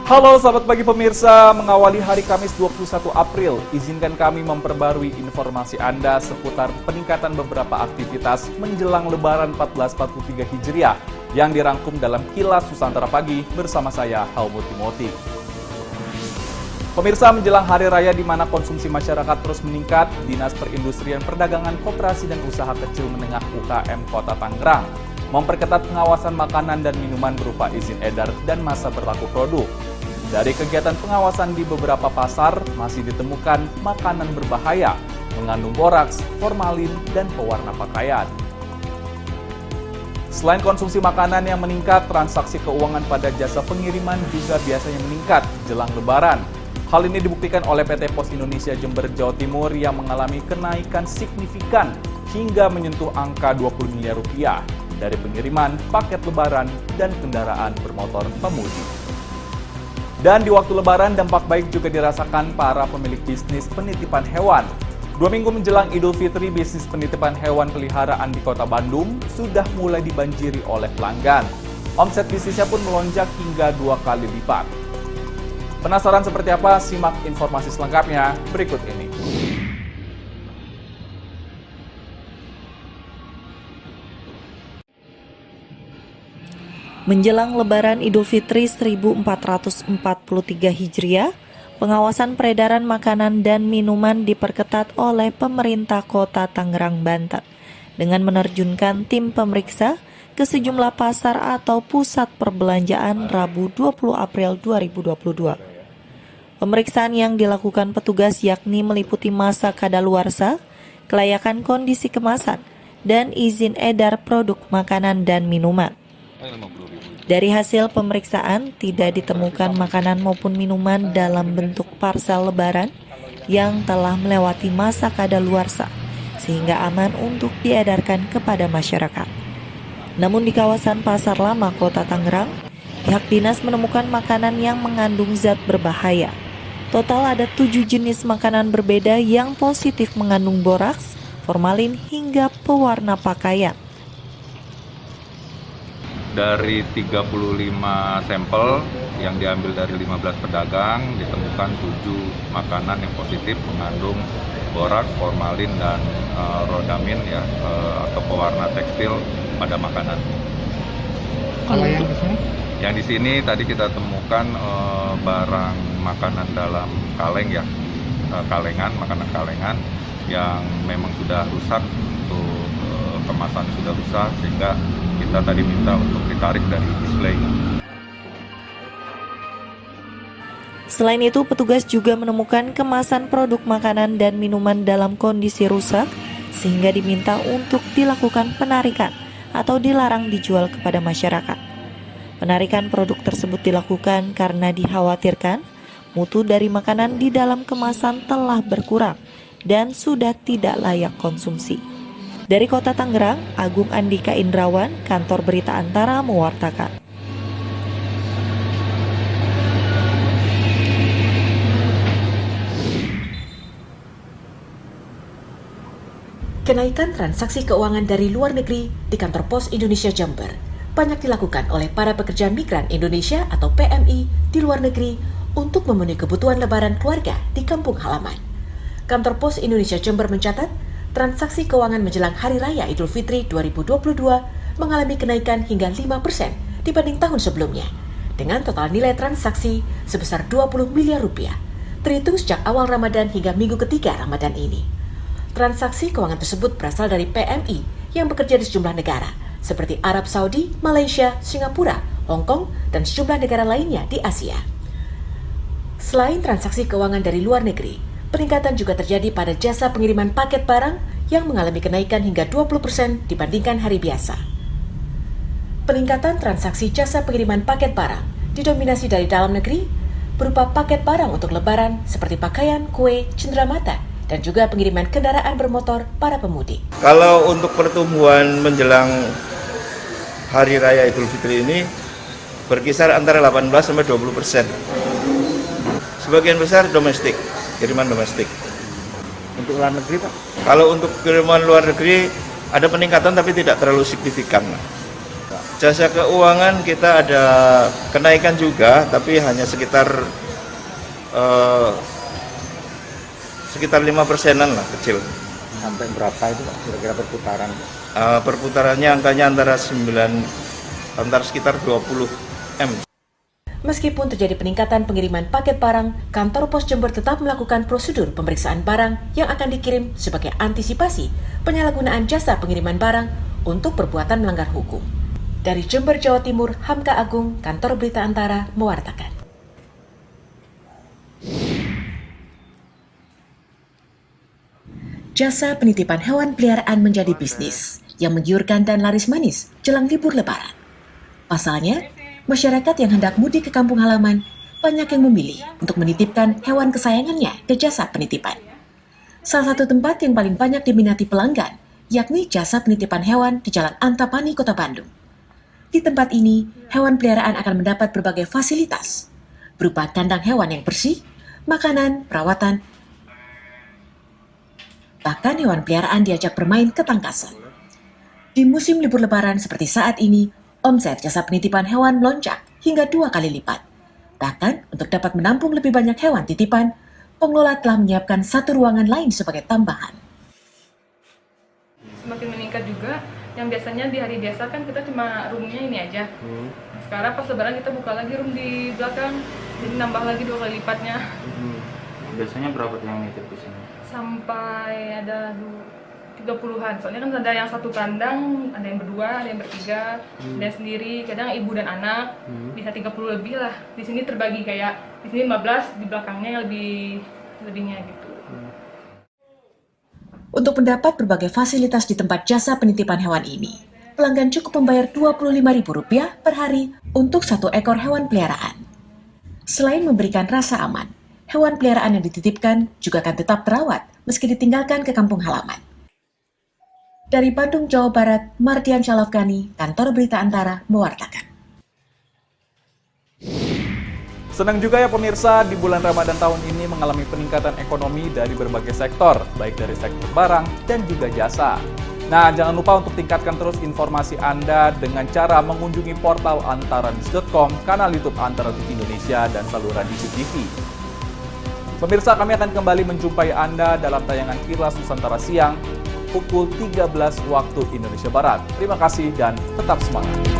Halo sahabat pagi pemirsa, mengawali hari Kamis 21 April, izinkan kami memperbarui informasi Anda seputar peningkatan beberapa aktivitas menjelang Lebaran 1443 Hijriah yang dirangkum dalam Kilas Nusantara Pagi bersama saya, Helmut Timothy. Pemirsa, menjelang hari raya di mana konsumsi masyarakat terus meningkat, Dinas Perindustrian Perdagangan Koperasi dan Usaha Kecil Menengah UKM Kota Tangerang memperketat pengawasan makanan dan minuman berupa izin edar dan masa berlaku produk. Dari kegiatan pengawasan di beberapa pasar, masih ditemukan makanan berbahaya, mengandung boraks, formalin, dan pewarna pakaian. Selain konsumsi makanan yang meningkat, transaksi keuangan pada jasa pengiriman juga biasanya meningkat jelang Lebaran. Hal ini dibuktikan oleh PT Pos Indonesia Jember, Jawa Timur yang mengalami kenaikan signifikan hingga menyentuh angka 20 miliar rupiah dari pengiriman paket Lebaran dan kendaraan bermotor pemudi. Dan di waktu Lebaran, dampak baik juga dirasakan para pemilik bisnis penitipan hewan. 2 minggu menjelang Idul Fitri, bisnis penitipan hewan peliharaan di Kota Bandung sudah mulai dibanjiri oleh pelanggan. Omset bisnisnya pun melonjak hingga 2 kali lipat. Penasaran seperti apa? Simak informasi selengkapnya berikut ini. Menjelang Lebaran Idul Fitri 1443 Hijriah, pengawasan peredaran makanan dan minuman diperketat oleh pemerintah Kota Tangerang, Banten dengan menerjunkan tim pemeriksa ke sejumlah pasar atau pusat perbelanjaan Rabu 20 April 2022. Pemeriksaan yang dilakukan petugas yakni meliputi masa kadaluarsa, kelayakan kondisi kemasan, dan izin edar produk makanan dan minuman. Dari hasil pemeriksaan, tidak ditemukan makanan maupun minuman dalam bentuk parsel Lebaran yang telah melewati masa kadaluarsa, sehingga aman untuk diedarkan kepada masyarakat. Namun di kawasan Pasar Lama Kota Tangerang, pihak dinas menemukan makanan yang mengandung zat berbahaya. Total ada 7 jenis makanan berbeda yang positif mengandung boraks, formalin, hingga pewarna pakaian. Dari 35 sampel yang diambil dari 15 pedagang, ditemukan 7 makanan yang positif mengandung boraks, formalin, dan rodamin ya, atau pewarna tekstil pada makanan. Kalau yang di sini? Yang di sini tadi kita temukan barang makanan dalam kaleng ya, makanan kalengan yang memang sudah rusak, untuk kemasan sudah rusak, sehingga kita tadi minta untuk ditarik dari display. Selain itu, petugas juga menemukan kemasan produk makanan dan minuman dalam kondisi rusak, sehingga diminta untuk dilakukan penarikan atau dilarang dijual kepada masyarakat. Penarikan produk tersebut dilakukan karena dikhawatirkan mutu dari makanan di dalam kemasan telah berkurang dan sudah tidak layak konsumsi. Dari Kota Tangerang, Agung Andika Indrawan, Kantor Berita Antara mewartakan. Kenaikan transaksi keuangan dari luar negeri di Kantor Pos Indonesia Jember banyak dilakukan oleh para pekerja migran Indonesia atau PMI di luar negeri untuk memenuhi kebutuhan Lebaran keluarga di kampung halaman. Kantor Pos Indonesia Jember mencatat transaksi keuangan menjelang Hari Raya Idul Fitri 2022 mengalami kenaikan hingga 5% dibanding tahun sebelumnya, dengan total nilai transaksi sebesar 20 miliar rupiah, terhitung sejak awal Ramadan hingga minggu ketiga Ramadan ini. Transaksi keuangan tersebut berasal dari PMI yang bekerja di sejumlah negara, seperti Arab Saudi, Malaysia, Singapura, Hong Kong, dan sejumlah negara lainnya di Asia. Selain transaksi keuangan dari luar negeri, peningkatan juga terjadi pada jasa pengiriman paket barang yang mengalami kenaikan hingga 20% dibandingkan hari biasa. Peningkatan transaksi jasa pengiriman paket barang didominasi dari dalam negeri, berupa paket barang untuk Lebaran seperti pakaian, kue, cenderamata, dan juga pengiriman kendaraan bermotor para pemudik. Kalau untuk pertumbuhan menjelang Hari Raya Idul Fitri ini berkisar antara 18-20%. Sebagian besar domestik, kiriman domestik. Untuk luar negeri, Pak? Kalau untuk kiriman luar negeri ada peningkatan tapi tidak terlalu signifikan. Jasa keuangan kita ada kenaikan juga, tapi hanya sekitar 5%-an lah, kecil. Sampai berapa itu Pak? Kira-kira perputaran? Perputarannya angkanya antara sekitar 20 M. Meskipun terjadi peningkatan pengiriman paket barang, kantor pos Jember tetap melakukan prosedur pemeriksaan barang yang akan dikirim sebagai antisipasi penyalahgunaan jasa pengiriman barang untuk perbuatan melanggar hukum. Dari Jember, Jawa Timur, Hamka Agung, Kantor Berita Antara, mewartakan. Jasa penitipan hewan peliharaan menjadi bisnis yang menggiurkan dan laris manis jelang libur Lebaran. Pasalnya, masyarakat yang hendak mudik ke kampung halaman banyak yang memilih untuk menitipkan hewan kesayangannya ke jasa penitipan. Salah satu tempat yang paling banyak diminati pelanggan yakni jasa penitipan hewan di Jalan Antapani, Kota Bandung. Di tempat ini, hewan peliharaan akan mendapat berbagai fasilitas, berupa kandang hewan yang bersih, makanan, perawatan, bahkan hewan peliharaan diajak bermain ketangkasan. Di musim libur Lebaran seperti saat ini, omset jasa penitipan hewan melonjak hingga 2 kali lipat. Bahkan, untuk dapat menampung lebih banyak hewan titipan, pengelola telah menyiapkan satu ruangan lain sebagai tambahan. Semakin meningkat juga, yang biasanya di hari biasa kan kita cuma roomnya ini aja. Sekarang pas Lebaran kita buka lagi room di belakang, jadi nambah lagi 2 kali lipatnya. Biasanya berapa yang nitip di sini? Sampai ada 30-an, soalnya kan ada yang satu kandang, ada yang berdua, ada yang bertiga, ada yang sendiri, kadang ibu dan anak, bisa 30 lebih lah. Di sini terbagi kayak, di sini 15, di belakangnya yang lebihnya gitu. Untuk mendapat berbagai fasilitas di tempat jasa penitipan hewan ini, pelanggan cukup membayar Rp25.000 per hari untuk 1 ekor hewan peliharaan. Selain memberikan rasa aman, hewan peliharaan yang dititipkan juga akan tetap terawat meski ditinggalkan ke kampung halaman. Dari Bandung, Jawa Barat, Mardian Syalafkani, Kantor Berita Antara, mewartakan. Senang juga ya pemirsa, di bulan Ramadan tahun ini mengalami peningkatan ekonomi dari berbagai sektor, baik dari sektor barang dan juga jasa. Nah, jangan lupa untuk tingkatkan terus informasi Anda dengan cara mengunjungi portal antaranews.com, kanal YouTube Antara TV Indonesia, dan saluran Disu TV. Pemirsa, kami akan kembali menjumpai Anda dalam tayangan Kilas Nusantara Siang, pukul 13 waktu Indonesia Barat. Terima kasih dan tetap semangat.